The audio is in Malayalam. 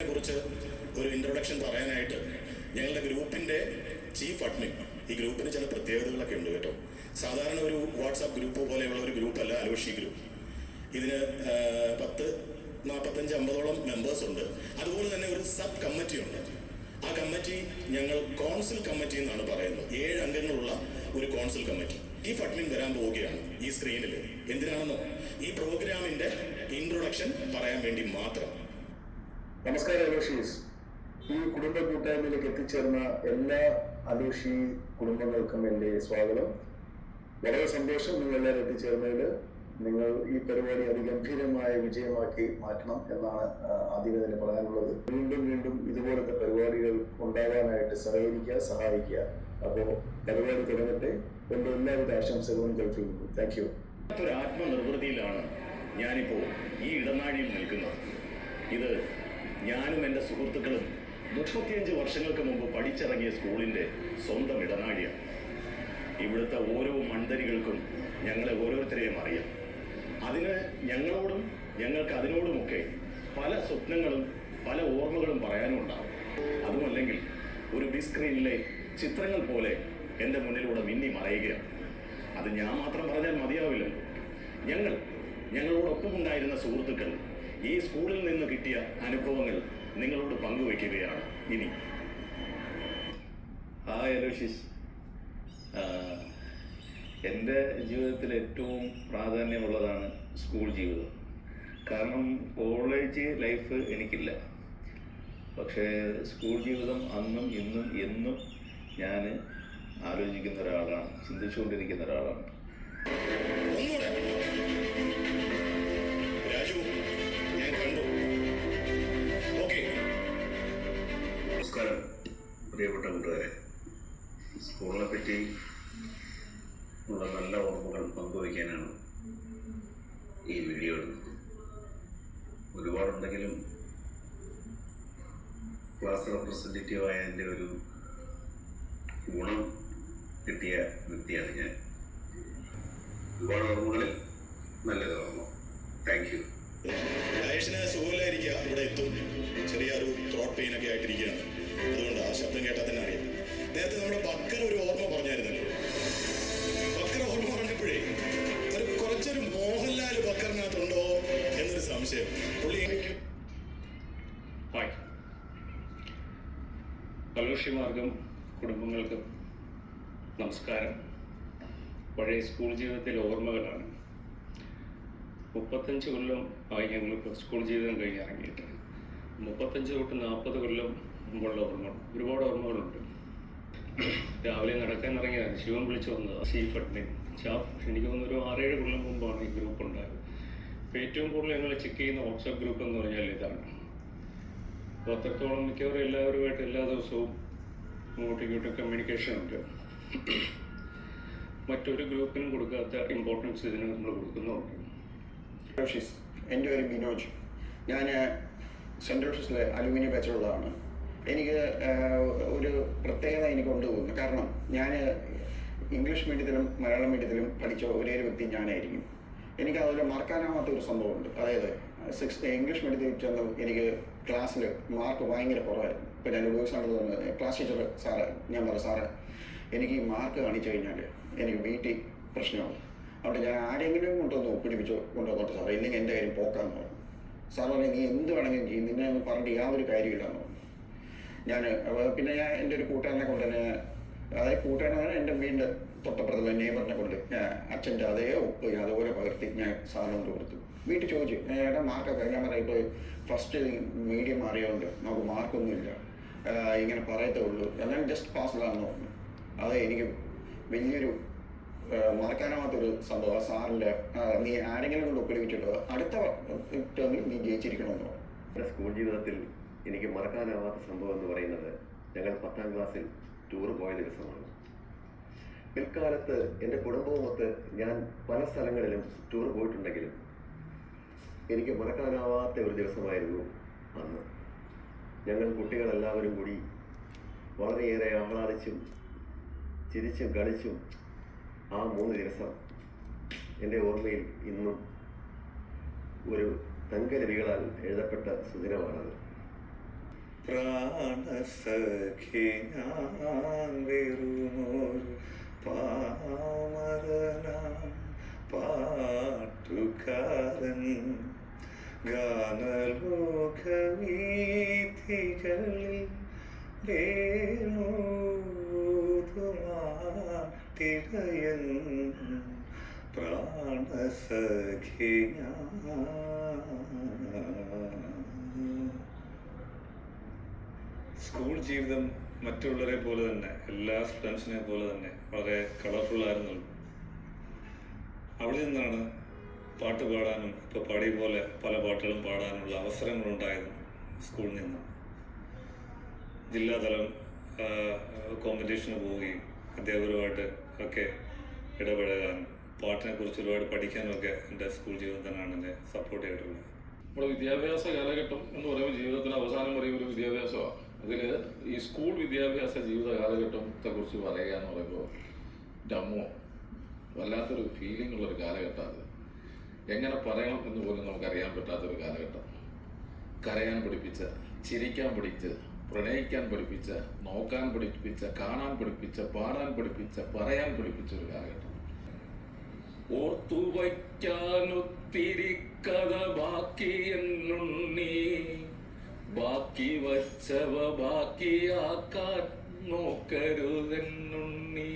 കുറിച്ച് ഒരു ഇൻട്രൊഡക്ഷൻ പറയാനായിട്ട് ഞങ്ങളുടെ ഗ്രൂപ്പിന്റെ ചീഫ് അഡ്മിൻ, ഈ ഗ്രൂപ്പിന് ചില പ്രത്യേകതകളൊക്കെ ഉണ്ട് കേട്ടോ. സാധാരണ ഒരു വാട്സാപ്പ് ഗ്രൂപ്പ് പോലെയുള്ള ഒരു ഗ്രൂപ്പല്ല അലോഷി ഗ്രൂപ്പ്. ഇതിന് 45-50 മെമ്പേഴ്സ് ഉണ്ട്. അതുപോലെ തന്നെ ഒരു സബ് കമ്മിറ്റി ഉണ്ട്. ആ കമ്മിറ്റി ഞങ്ങൾ കോൺസിൽ കമ്മിറ്റി എന്നാണ് പറയുന്നത്. 7 അംഗങ്ങളുള്ള ഒരു കോൺസിൽ കമ്മിറ്റി. ചീഫ് അഡ്മിൻ വരാൻ പോവുകയാണ് ഈ സ്ക്രീനിൽ. എന്തിനാണെന്നോ, ഈ പ്രോഗ്രാമിന്റെ ഇൻട്രൊഡക്ഷൻ പറയാൻ വേണ്ടി മാത്രം. നമസ്കാരം അലോഷീസ്. ഈ കുടുംബ കൂട്ടായ്മയിലേക്ക് എത്തിച്ചേർന്ന എല്ലാ അലോഷി കുടുംബങ്ങൾക്കും എൻ്റെ സ്വാഗതം. വളരെ സന്തോഷം നിങ്ങളെല്ലാവരും എത്തിച്ചേർന്നതിൽ. നിങ്ങൾ ഈ പരിപാടി അതിഗംഭീരമായ വിജയമാക്കി മാറ്റണം എന്നാണ് ആദ്യമേ തന്നെ പറയാനുള്ളത്. വീണ്ടും വീണ്ടും ഇതുപോലത്തെ പരിപാടികൾ ഉണ്ടാകാനായിട്ട് സഹായിക്കുക. അപ്പോൾ പരിപാടി തുടങ്ങട്ടെ. എൻ്റെ എല്ലാവിധ ആശംസകളും കേൾക്കുന്നു. Thank you. ഒരു ആത്മനിർവൃതിയിലാണ് ഞാനിപ്പോൾ ഈ ഇടനാഴിയിൽ നിൽക്കുന്നത്. ഇത് ഞാനും എൻ്റെ സുഹൃത്തുക്കളും 35 വർഷങ്ങൾക്ക് മുമ്പ് പഠിച്ചിറങ്ങിയ സ്കൂളിൻ്റെ സ്വന്തം ഇടനാഴിയാണ്. ഇവിടുത്തെ ഓരോ മൺതരികൾക്കും ഞങ്ങളെ ഓരോരുത്തരെയും അറിയാം. അതിന് ഞങ്ങളോടും ഞങ്ങൾക്ക് അതിനോടുമൊക്കെ പല സ്വപ്നങ്ങളും പല ഓർമ്മകളും പറയാനും ഉണ്ടാകും. അതുമല്ലെങ്കിൽ ഒരു ബിഗ് സ്ക്രീനിലെ ചിത്രങ്ങൾ പോലെ എൻ്റെ മുന്നിലൂടെ മിന്നി മറയുകയാണ്. അത് ഞാൻ മാത്രം പറഞ്ഞാൽ മതിയാവില്ലല്ലോ. ഞങ്ങളോടൊപ്പം ഉണ്ടായിരുന്ന സുഹൃത്തുക്കൾ ഈ സ്കൂളിൽ നിന്ന് കിട്ടിയ അനുഭവങ്ങൾ നിങ്ങളോട് പങ്കുവയ്ക്കുകയാണ് ഇനി. ഹായ് അലോഷീസ്. എൻ്റെ ജീവിതത്തിൽ ഏറ്റവും പ്രാധാന്യമുള്ളതാണ് സ്കൂൾ ജീവിതം. കാരണം കോളേജ് ലൈഫ് എനിക്കില്ല. പക്ഷേ സ്കൂൾ ജീവിതം അന്നും ഇന്നും എന്നും ഞാൻ ആലോചിക്കുന്ന ഒരാളാണ്, ചിന്തിച്ചുകൊണ്ടിരിക്കുന്ന ഒരാളാണ്. നമസ്കാരം പ്രിയപ്പെട്ട കൂട്ടുകാരെ. സ്കൂളിനെ പറ്റി ഉള്ള നല്ല ഓർമ്മകൾ പങ്കുവയ്ക്കാനാണ് ഈ വീഡിയോ എടുക്കുന്നത്. ഒരുപാടുണ്ടെങ്കിലും ക്ലാസ് റെപ്രസെൻറ്റേറ്റീവായ എൻ്റെ ഒരു ഗുണം കിട്ടിയ വ്യക്തിയാണ് ഞാൻ. ഒരുപാട് ഓർമ്മകളിൽ നല്ലത് ഓർമ്മ. Thank you. മഹേഷിന് സുഖമില്ലായിരിക്കുക, ഇവിടെ എത്തും. ചെറിയൊരു ത്രോട്ട് പെയിൻ ഒക്കെ ആയിട്ടിരിക്കുകയാണ്. അതുകൊണ്ട് ആ ശബ്ദം കേട്ടാൽ തന്നെ അറിയാം. നേരത്തെ നമ്മുടെ ബക്കർ ഒരു ഓർമ്മ പറഞ്ഞായിരുന്നല്ലോ. ബക്കർ ഓർമ്മ പറഞ്ഞപ്പോഴേ കുറച്ചൊരു മോഹൻലാൽ ബക്കറിനകത്തുണ്ടോ എന്നൊരു സംശയം. പുള്ളി ഹായ്, അലോഷി മാർഗം കുടുംബങ്ങൾക്ക് നമസ്കാരം. പഴയ സ്കൂൾ ജീവിതത്തിലെ ഓർമ്മകളാണ്. 35 കൊല്ലം ആയി ഞങ്ങൾ സ്കൂൾ ജീവിതം കഴിഞ്ഞ് ഇറങ്ങിയിട്ട്. 35 തൊട്ട് 40 കൊല്ലം മുമ്പുള്ള ഓർമ്മകൾ, ഒരുപാട് ഓർമ്മകളുണ്ട്. രാവിലെ നടക്കാൻ ഇറങ്ങിയതാണ്, ശിവൻ വിളിച്ചു വന്നത് ചീഫ് അഡ്മിൻ സ്റ്റാഫ്. എനിക്ക് തോന്നുന്നു ഒരു 6-7 കൊല്ലം മുമ്പാണ് ഈ ഗ്രൂപ്പ് ഉണ്ടായത്. ഇപ്പോൾ ഏറ്റവും കൂടുതൽ ഞങ്ങൾ ചെക്ക് ചെയ്യുന്ന വാട്സാപ്പ് ഗ്രൂപ്പ് എന്ന് പറഞ്ഞാൽ ഇതാണ്. അപ്പോൾ അത്രത്തോളം മിക്കവാറും എല്ലാവരുമായിട്ട് എല്ലാ ദിവസവും അങ്ങോട്ടും ഇങ്ങോട്ടും കമ്മ്യൂണിക്കേഷൻ ഉണ്ട്. മറ്റൊരു ഗ്രൂപ്പിനും കൊടുക്കാത്ത ഇമ്പോർട്ടൻസ് ഇതിന് നമ്മൾ കൊടുക്കുന്നുണ്ട്. എൻ്റെ പേര് ബിനോജ്. ഞാൻ സെൻറ്റ് ജോസഫിലെ അലുമിനിയം ബാച്ചിലുള്ളതാണ്. എനിക്ക് ഒരു പ്രത്യേകത എനിക്കുണ്ട് തോന്നുന്നു. കാരണം ഞാൻ ഇംഗ്ലീഷ് മീഡിയത്തിലും മലയാളം മീഡിയത്തിലും പഠിച്ച ഒരേ ഒരു വ്യക്തി ഞാനായിരിക്കും. എനിക്ക് അതുപോലെ മറക്കാനാവാത്ത ഒരു സംഭവമുണ്ട്. അതായത് ഇംഗ്ലീഷ് മീഡിയത്തിൽ ചെന്ന് എനിക്ക് ക്ലാസ്സിൽ മാർക്ക് ഭയങ്കര കുറവായിരുന്നു. ഇപ്പോൾ ഞാൻ ദിവസമാണെന്ന് തോന്നുന്നത് ക്ലാസ് ടീച്ചർ സാറ്, ഞാൻ പറഞ്ഞു സാറ് എനിക്ക് ഈ മാർക്ക് കാണിച്ചു കഴിഞ്ഞാൽ എനിക്ക് വീട്ടിൽ പ്രശ്നമാണ്. അവിടെ ഞാൻ ആരെങ്കിലും കൊണ്ടുവന്ന് കൊണ്ടുവന്നോട്ടെ സാറേ, ഇല്ലെങ്കിൽ എൻ്റെ കാര്യം പോക്കാന്ന് പറഞ്ഞു. സാർ പറഞ്ഞു നീ എന്ത് വേണമെങ്കിലും ചെയ്യും, നിന്നെ പറഞ്ഞിട്ട് യാതൊരു കാര്യമില്ലെന്ന് പറഞ്ഞു. പിന്നെ ഞാൻ എൻ്റെ ഒരു കൂട്ടുകാരനെ കൊണ്ട് തന്നെ, അതായത് കൂട്ടുകാരനെ എൻ്റെ വീടിൻ്റെ തൊട്ടപ്പുറത്തുള്ള നെയ്ബറിനെ കൊണ്ട് അച്ഛൻ്റെ അതേ ഒപ്പ് അതുപോലെ പകർത്തി ഞാൻ സാറിനോട് കൊടുത്തു. വീട്ടിൽ ചോദിച്ചു ഏട്ടാ മാർക്കൊക്കെ. ഞാൻ പറയാം ഇപ്പോൾ ഫസ്റ്റ് മീഡിയം അറിയാറുണ്ട്, നമുക്ക് മാർക്കൊന്നുമില്ല, ഇങ്ങനെ പറയത്തേ ഉള്ളൂ, എന്നാലും ജസ്റ്റ് പാസ്സാണെന്ന് പറഞ്ഞു. അത് എനിക്ക് വലിയൊരു മറക്കാനാവാത്തൊരു സംഭവം. സാറിൻ്റെ നീ ആരെങ്കിലും കൊണ്ട് ഒപ്പിടിച്ചിട്ടോ അടുത്ത ടേമിൽ നീ ജയിച്ചിരിക്കണമെന്ന് പറഞ്ഞു. എൻ്റെ സ്കൂൾ ജീവിതത്തിൽ എനിക്ക് മറക്കാനാവാത്ത സംഭവം എന്ന് പറയുന്നത് ഞങ്ങൾ 10ാം ക്ലാസ്സിൽ ടൂർ പോയ ദിവസമാണ്. പിൽക്കാലത്ത് എൻ്റെ കുടുംബവുമൊത്ത് ഞാൻ പല സ്ഥലങ്ങളിലും ടൂർ പോയിട്ടുണ്ടെങ്കിലും എനിക്ക് മറക്കാനാവാത്ത ഒരു ദിവസമായിരുന്നു അന്ന്. ഞങ്ങൾ കുട്ടികളെല്ലാവരും കൂടി വളരെയേറെ ആഹ്ലാദിച്ചും ചിരിച്ചും കളിച്ചും ആ 3 ദിവസം എൻ്റെ ഓർമ്മയിൽ ഇന്നും ഒരു തങ്കലിപികളാൽ എഴുതപ്പെട്ട സുദിനമാണത്. പ്രാണസഖി ഞാൻ വെറുമൊരു പാമരനാം പാട്ടുകാരൻ ഗാനലോകവീഥികളിൽ വേണൂതുമാട്ടിടയൻ പ്രാണസഖി ഞാൻ. സ്കൂൾ ജീവിതം മറ്റുള്ളവരെ പോലെ തന്നെ എല്ലാ സ്റ്റുഡൻസിനെ പോലെ തന്നെ വളരെ കളർഫുൾ ആയിരുന്നുള്ളൂ. അവിടെ നിന്നാണ് പാട്ട് പാടാനും ഇപ്പോൾ പാടിയ പോലെ പല പാട്ടുകളും പാടാനുള്ള അവസരങ്ങളുണ്ടായിരുന്നു. സ്കൂളിൽ നിന്ന് ജില്ലാതലം കോമ്പറ്റീഷന് പോവുകയും അധ്യാപകരുമായിട്ട് ഒക്കെ ഇടപഴകാനും പാട്ടിനെ കുറിച്ച് ഒരുപാട് പഠിക്കാനും ഒക്കെ എൻ്റെ സ്കൂൾ ജീവിതം തന്നെയാണ് എന്നെ സപ്പോർട്ട് ചെയ്തിട്ടുള്ളത്. നമ്മുടെ വിദ്യാഭ്യാസ കാലഘട്ടം എന്ന് പറയുമ്പോൾ ജീവിതത്തിന് അവസാനം വരെയും ഒരു വിദ്യാഭ്യാസമാണ്. അതിൽ ഈ സ്കൂൾ വിദ്യാഭ്യാസ ജീവിത കാലഘട്ടത്തെ കുറിച്ച് പറയുക എന്ന് പറയുമ്പോൾ ഡമ്മോ വല്ലാത്തൊരു ഫീലിംഗ് ഉള്ളൊരു കാലഘട്ടം. അത് എങ്ങനെ പറയണം എന്ന് പോലും നമുക്കറിയാൻ പറ്റാത്തൊരു കാലഘട്ടം. കരയാൻ പഠിപ്പിച്ച, ചിരിക്കാൻ പഠിച്ച്, പ്രണയിക്കാൻ പഠിപ്പിച്ച, നോക്കാൻ പഠിപ്പിച്ച, കാണാൻ പഠിപ്പിച്ച, പാടാൻ പഠിപ്പിച്ച, പറയാൻ പഠിപ്പിച്ച ഒരു കാലഘട്ടം. ഓർത്തു വയ്ക്കാനൊത്തിരി കഥ ബാക്കി എന്നുണ്ണി, ബാക്കി വച്ചവ ബാക്കിയാക്കാൻ നോക്കരുതെന്നുണ്ണി.